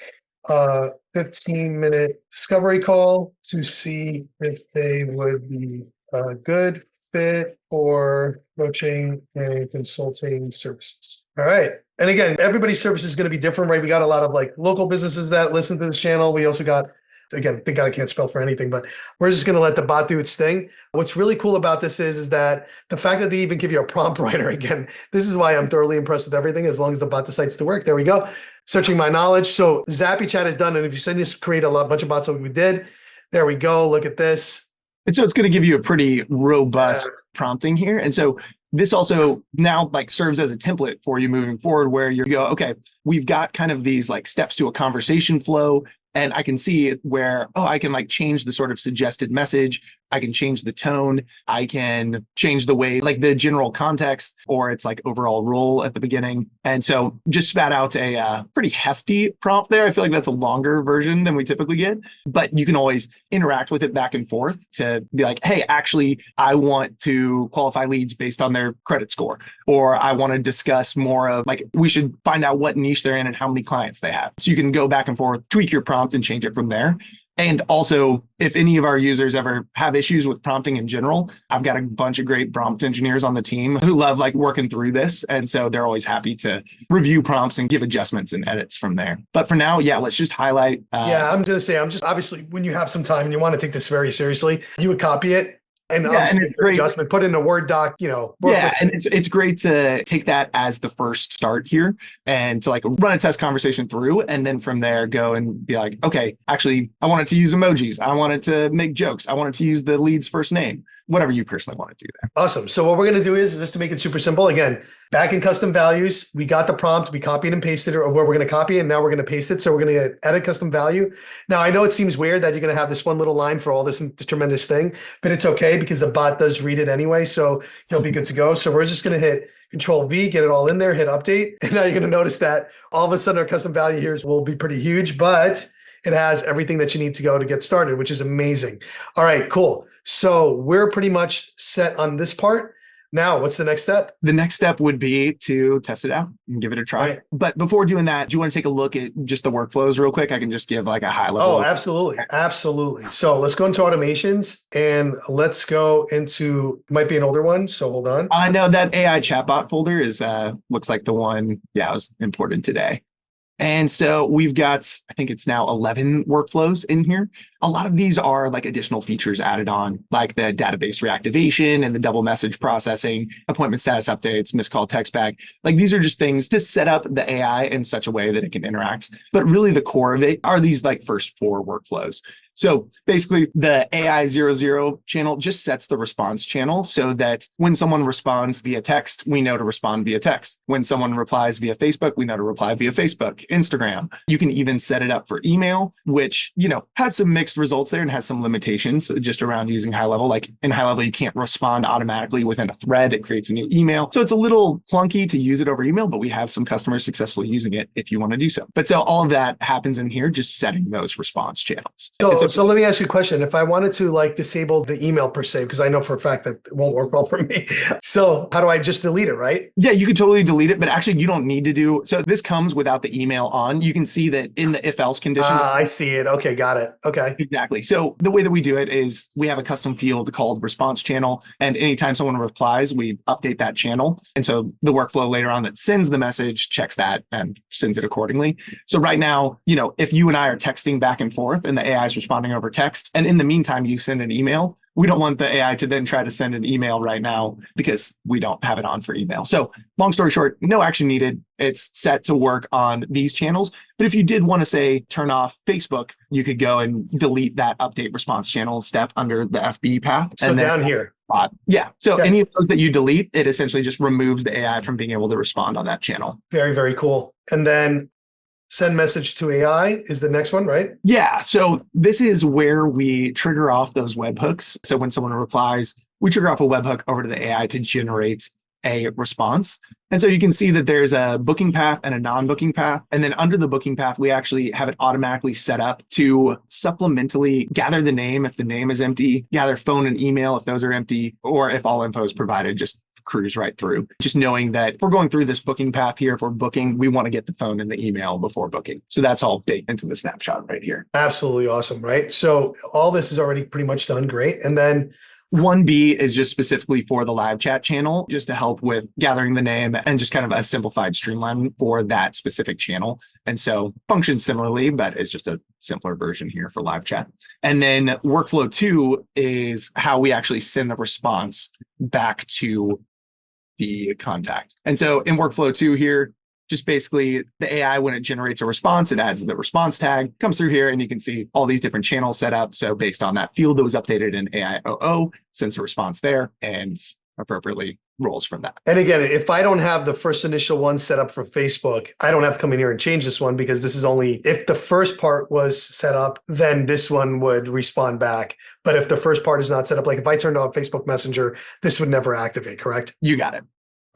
a 15-minute discovery call to see if they would be a good fit for coaching and consulting services. All right. And again, everybody's service is going to be different, right? We got a lot of like local businesses that listen to this channel. We also got, again, thank God I can't spell for anything, but we're just going to let the bot do its thing. What's really cool about this is that the fact that they even give you a prompt writer, again, this is why I'm thoroughly impressed with everything, as long as the bot decides to work. There we go. Searching my knowledge. So ZappyChat is done. And if you send us create a bunch of bots like we did, There we go. Look at this. And so it's going to give you a pretty robust Yeah. prompting here. And so this also now like serves as a template for you moving forward where you go, okay, we've got kind of these like steps to a conversation flow. And I can see where, oh, I can like change the sort of suggested message. I can change the tone. I can change the way, like the general context, or it's like overall role at the beginning. And so just spat out a pretty hefty prompt there. I feel like that's a longer version than we typically get, but you can always interact with it back and forth to be like, hey, actually, I want to qualify leads based on their credit score, or I want to discuss more of like, we should find out what niche they're in and how many clients they have. So you can go back and forth, tweak your prompt and change it from there. And also, if any of our users ever have issues with prompting in general, I've got a bunch of great prompt engineers on the team who love like working through this. And so they're always happy to review prompts and give adjustments and edits from there. But for now, yeah, let's just highlight. Yeah, I'm going to say, I'm just obviously when you have some time and you want to take this very seriously, you would copy it and obviously make your adjustment, put in a Word doc, Yeah, and it's great to take that as the first start here and to like run a test conversation through. And then from there, go and be like, okay, actually, I wanted to use emojis. I wanted to make jokes. I wanted to use the lead's first name, whatever you personally want to do there. Awesome. So what we're going to do is just to make it super simple, again, back in custom values, we got the prompt, we copied and pasted it, or where we're going to copy it, and now we're going to paste it. So we're going to edit custom value. Now, I know it seems weird that you're going to have this one little line for all this tremendous thing, but it's okay because the bot does read it anyway. So you'll be good to go. So we're just going to hit Control V, get it all in there, hit update. And now you're going to notice that all of a sudden our custom value here will be pretty huge, but it has everything that you need to go to get started, which is amazing. All right, cool. So we're pretty much set on this part. Now, what's the next step? The next step would be to test it out and give it a try. Right. But before doing that, do you want to take a look at just the workflows real quick? I can just give like a high level. Oh, absolutely. Absolutely. So let's go into automations and let's go into, might be an older one. So hold on. I know that AI chatbot folder is, looks like the one, yeah, it was imported today. And so we've got, I think it's now 11 workflows in here. A lot of these are like additional features added on, like the database reactivation and the double message processing, appointment status updates, missed call text back. Like these are just things to set up the AI in such a way that it can interact. But really the core of it are these like first 4 workflows. So basically the AI 00 channel just sets the response channel so that when someone responds via text, we know to respond via text. When someone replies via Facebook, we know to reply via Facebook, Instagram. You can even set it up for email, which, has some mixed results there and has some limitations just around using high level. Like in high level, you can't respond automatically within a thread. It creates a new email. So it's a little clunky to use it over email, but we have some customers successfully using it if you want to do so. But so all of that happens in here, just setting those response channels. So let me ask you a question. If I wanted to like disable the email per se, because I know for a fact that it won't work well for me. So how do I just delete it, right? Yeah, you could totally delete it, but actually you don't need to do. So this comes without the email on. You can see that in the if else condition. I see it. Okay, got it. Okay. Exactly. So the way that we do it is we have a custom field called response channel. And anytime someone replies, we update that channel. And so the workflow later on that sends the message checks that and sends it accordingly. So right now, if you and I are texting back and forth and the AI is responding over text, and in the meantime, you send an email, we don't want the AI to then try to send an email right now because we don't have it on for email. So long story short, no action needed. It's set to work on these channels. But if you did want to say turn off Facebook, you could go and delete that update response channel step under the FB path. So and down here. Yeah. So any of those that you delete, it essentially just removes the AI from being able to respond on that channel. Very, very cool. And then send message to AI is the next one, right? Yeah. So this is where we trigger off those webhooks. So when someone replies, we trigger off a webhook over to the AI to generate a response. And so you can see that there's a booking path and a non-booking path. And then under the booking path, we actually have it automatically set up to supplementally gather the name if the name is empty, gather phone and email if those are empty, or if all info is provided, just cruise right through. Just knowing that if we're going through this booking path here, if we're booking, we want to get the phone and the email before booking. So that's all baked into the snapshot right here. Absolutely awesome, right? So all this is already pretty much done. Great. And then 1B is just specifically for the live chat channel, just to help with gathering the name and just kind of a simplified streamline for that specific channel. And so functions similarly, but it's just a simpler version here for live chat. And then workflow 2 is how we actually send the response back to the contact. And so in workflow 2 here, just basically the AI, when it generates a response, it adds the response tag, comes through here, and you can see all these different channels set up. So based on that field that was updated in AI00, sends a response there and appropriately rolls from that. And again, if I don't have the first initial one set up for Facebook, I don't have to come in here and change this one, because this is only if the first part was set up, then this one would respond back. But if the first part is not set up, like if I turned on Facebook Messenger, this would never activate, correct? You got it.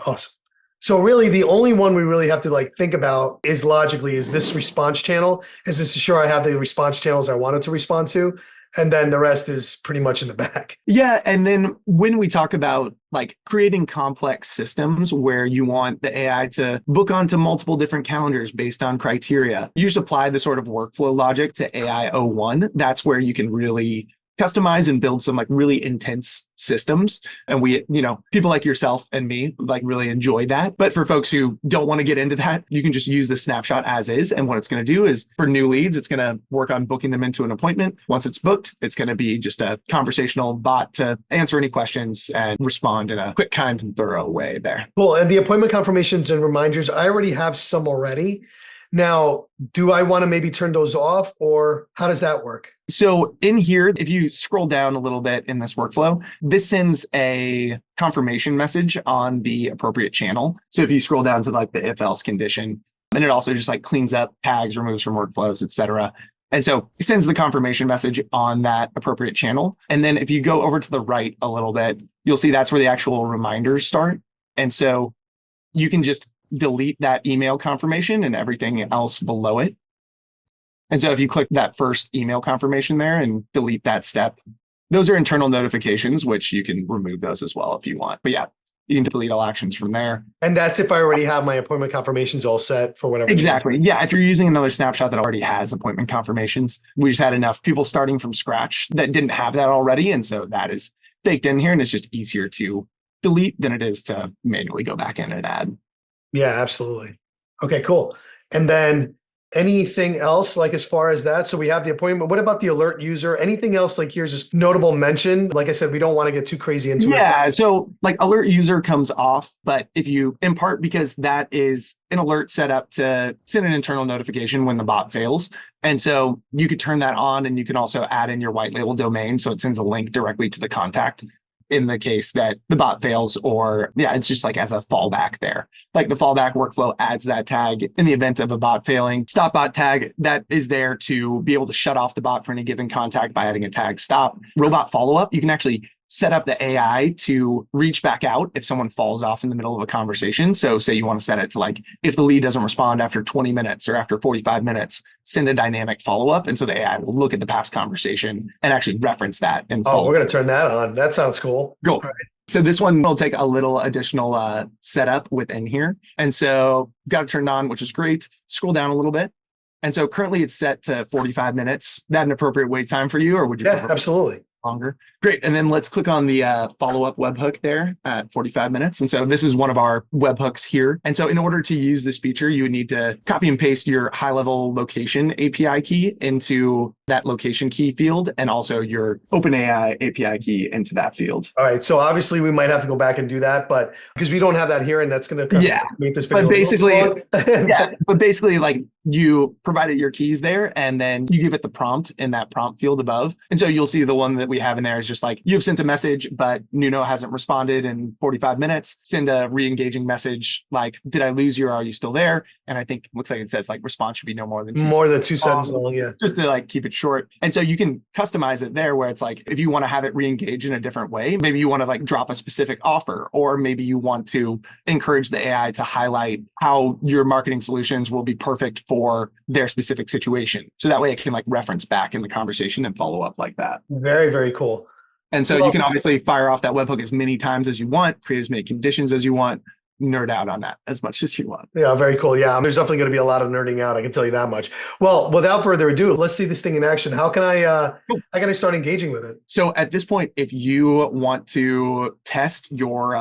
Awesome. So really the only one we really have to like think about is logically is this response channel. Is this sure I have the response channels I wanted to respond to? And then the rest is pretty much in the back. Yeah. And then when we talk about like creating complex systems where you want the AI to book onto multiple different calendars based on criteria, you just apply the sort of workflow logic to AI01. That's where you can really customize and build some like really intense systems. And we, people like yourself and me like really enjoy that. But for folks who don't want to get into that, you can just use the snapshot as is. And what it's going to do is for new leads, it's going to work on booking them into an appointment. Once it's booked, it's going to be just a conversational bot to answer any questions and respond in a quick, kind, and thorough way there. Cool. And the appointment confirmations and reminders, I already have some already. Now, do I want to maybe turn those off, or how does that work? So in here, if you scroll down a little bit in this workflow, this sends a confirmation message on the appropriate channel. So if you scroll down to like the if else condition, and it also just like cleans up tags, removes from workflows, etc. And so it sends the confirmation message on that appropriate channel. And then if you go over to the right a little bit, you'll see that's where the actual reminders start. And so you can just delete that email confirmation and everything else below it. And so if you click that first email confirmation there and delete that step, those are internal notifications, which you can remove those as well if you want. But yeah, you can delete all actions from there. And that's if I already have my appointment confirmations all set for whatever. Exactly. Yeah. If you're using another snapshot that already has appointment confirmations, we just had enough people starting from scratch that didn't have that already. And so that is baked in here, and it's just easier to delete than it is to manually go back in and add. Yeah, absolutely. Okay, cool. And then anything else like as far as that? So we have the appointment. What about the alert user? Anything else like here's just notable mention? Like I said, we don't want to get too crazy into it. Yeah, so like alert user comes off, but if you, in part because that is an alert set up to send an internal notification when the bot fails. And so you could turn that on, and you can also add in your white label domain. So it sends a link directly to the contact in the case that the bot fails, or it's just like as a fallback there. Like the fallback workflow adds that tag in the event of a bot failing. Stop bot tag, that is there to be able to shut off the bot for any given contact by adding a tag stop. Robot follow-up, you can actually set up the AI to reach back out if someone falls off in the middle of a conversation. So say you want to set it to like, if the lead doesn't respond after 20 minutes or after 45 minutes, send a dynamic follow-up. And so the AI will look at the past conversation and actually reference that. And we're going to turn that on. That sounds cool. Cool. Right. So this one will take a little additional setup within here. And so got it turned on, which is great. Scroll down a little bit. And so currently it's set to 45 minutes. That an appropriate wait time for you, or would you? Yeah, absolutely. Longer. Great. And then let's click on the follow-up webhook there at 45 minutes. And so this is one of our webhooks here. And so in order to use this feature, you would need to copy and paste your high-level location API key into that location key field, and also your OpenAI API key into that field. All right. So obviously we might have to go back and do that, but because we don't have that here, and that's going to make this video. But basically like you provided your keys there, and then you give it the prompt in that prompt field above. And so you'll see the one that we have in there is just like, you've sent a message, but Nuno hasn't responded in 45 minutes. Send a re-engaging message like, did I lose you, or are you still there? And I think looks like it says like response should be no more than two sentences long. Yeah. Just to like keep it short. And so you can customize it there, where it's like, if you want to have it re-engage in a different way, maybe you want to like drop a specific offer, or maybe you want to encourage the AI to highlight how your marketing solutions will be perfect for their specific situation. So that way it can like reference back in the conversation and follow up like that. Very, very cool. And so you can obviously fire off that webhook as many times as you want, create as many conditions as you want, nerd out on that as much as you want. Yeah, very cool. Yeah, there's definitely going to be a lot of nerding out. I can tell you that much. Well, without further ado, let's see this thing in action. How can how can I start engaging with it? So at this point, if you want to test your,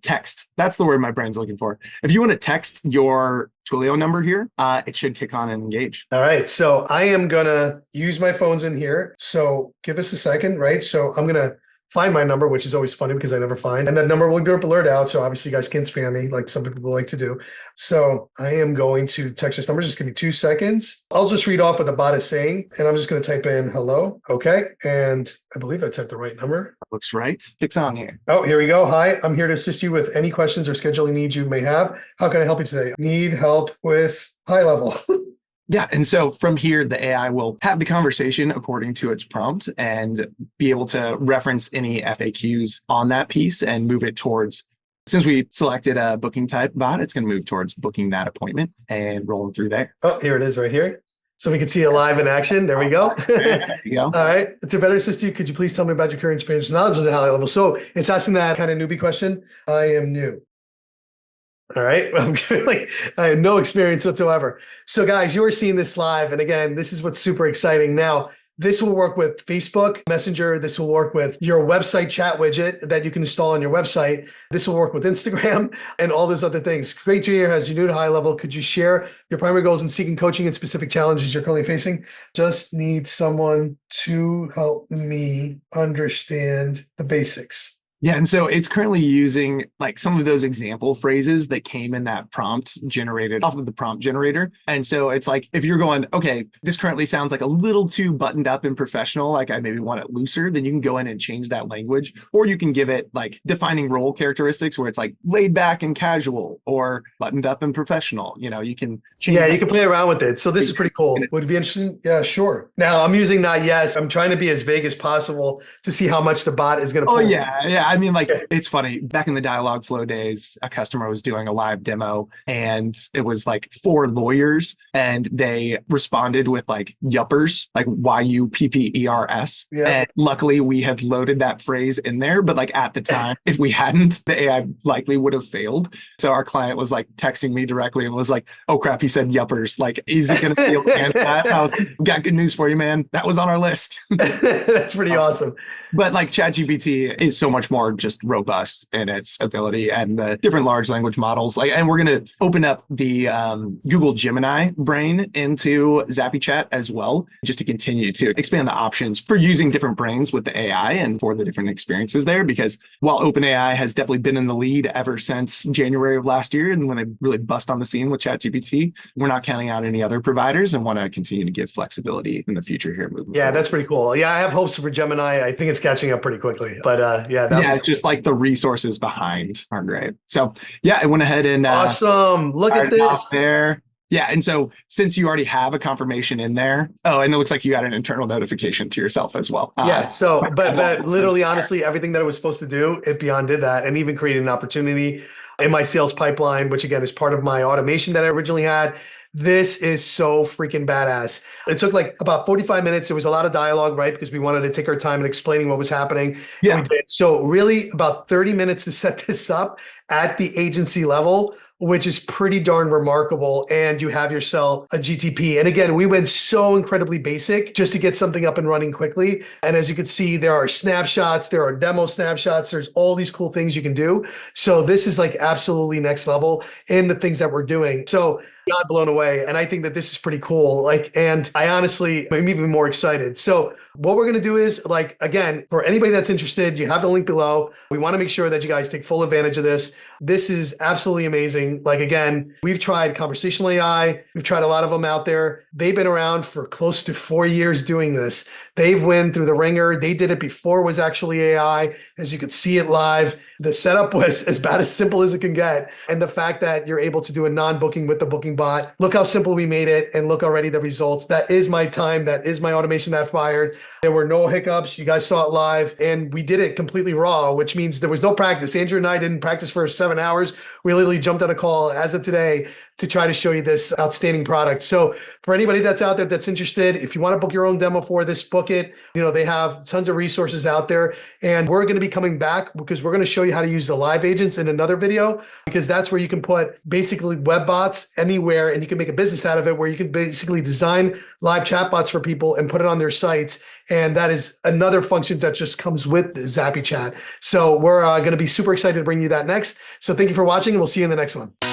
text, that's the word my brain's looking for. If you want to text your Twilio number here, it should kick on and engage. All right. So I am going to use my phones in here. So give us a second, right? So I'm going to find my number, which is always funny because I never find. And that number will get blurred out. So obviously you guys can't spam me like some people like to do. So I am going to text this number. Just give me 2 seconds. I'll just read off what the bot is saying. And I'm just going to type in hello. Okay. And I believe I typed the right number. Looks right. It's on here. Oh, here we go. Hi, I'm here to assist you with any questions or scheduling needs you may have. How can I help you today? Need help with high level. Yeah. And so from here, the AI will have the conversation according to its prompt and be able to reference any FAQs on that piece and move it towards, since we selected a booking type bot, it's going to move towards booking that appointment and rolling through there. Oh, here it is right here. So we can see it live in action. There we go. There you go. All right. To better assist you, could you please tell me about your current experience and knowledge of the high level? So it's asking that kind of newbie question. I am new. All right. I had no experience whatsoever. So guys, you are seeing this live. And again, this is what's super exciting. Now, this will work with Facebook Messenger. This will work with your website chat widget that you can install on your website. This will work with Instagram and all those other things. Great to hear. As you new to high level, could you share your primary goals in seeking coaching and specific challenges you're currently facing? Just need someone to help me understand the basics. Yeah. And so it's currently using like some of those example phrases that came in that prompt generated off of the prompt generator. And so it's like, if you're going, okay, this currently sounds like a little too buttoned up and professional, like I maybe want it looser, then you can go in and change that language, or you can give it like defining role characteristics where it's like laid back and casual or buttoned up and professional. You know, you can change. Yeah, you can play around with it. So this is pretty cool. Would it be interesting? Yeah, sure. Now I'm using not yes. I'm trying to be as vague as possible to see how much the bot is going to pull. Oh, yeah. Yeah. I mean, like, it's funny. Back in the Dialogflow days, a customer was doing a live demo and it was like 4 lawyers and they responded with like yuppers, like YUPPERS. Yeah. And luckily we had loaded that phrase in there. But like at the time, if we hadn't, the AI likely would have failed. So our client was like texting me directly and was like, oh crap, he said yuppers. Like, is it going to be able to answer that? I was like, got good news for you, man. That was on our list. That's pretty awesome. But like ChatGPT is so much more just robust in its ability and the different large language models. Like, and we're going to open up the Google Gemini brain into ZappyChat as well, just to continue to expand the options for using different brains with the AI and for the different experiences there. Because while OpenAI has definitely been in the lead ever since January of last year, and when they really bust on the scene with ChatGPT, we're not counting out any other providers and want to continue to give flexibility in the future here. Yeah, that's pretty cool. Yeah, I have hopes for Gemini. I think it's catching up pretty quickly. But yeah, it's just like the resources behind are great. So yeah, I went ahead and awesome. Look at this there. Yeah. And so since you already have a confirmation in there, and it looks like you got an internal notification to yourself as well. Yeah. So, but literally, honestly, everything that it was supposed to do, it beyond did that, and even created an opportunity in my sales pipeline, which again is part of my automation that I originally had. This is so freaking badass. It took like about 45 minutes. There was a lot of dialogue, right? Because we wanted to take our time in explaining what was happening. Yeah. We did. So really about 30 minutes to set this up at the agency level, which is pretty darn remarkable. And you have yourself a GTP. And again, we went so incredibly basic just to get something up and running quickly. And as you can see, there are snapshots, there are demo snapshots, there's all these cool things you can do. So this is like absolutely next level in the things that we're doing. So beyond blown away. And I think that this is pretty cool. And I honestly am even more excited. So what we're going to do is again, for anybody that's interested, you have the link below. We want to make sure that you guys take full advantage of this. This is absolutely amazing. Again, we've tried conversational AI. We've tried a lot of them out there. They've been around for close to 4 years doing this. They've went through the ringer. They did it before it was actually AI. As you could see it live, the setup was as bad as simple as it can get. And the fact that you're able to do a non-booking with the booking bot, look how simple we made it, and look already the results. That is my time. That is my automation that fired. There were no hiccups. You guys saw it live, and we did it completely raw, which means there was no practice. Andrew and I didn't practice for 7 hours. We literally jumped on a call as of today to try to show you this outstanding product. So for anybody that's out there that's interested, if you want to book your own demo for this, book it. They have tons of resources out there, and we're going to be coming back because we're going to show you how to use the live agents in another video, because that's where you can put basically web bots anywhere and you can make a business out of it, where you can basically design live chat bots for people and put it on their sites. And that is another function that just comes with ZappyChat. So we're going to be super excited to bring you that next. So thank you for watching, and we'll see you in the next one.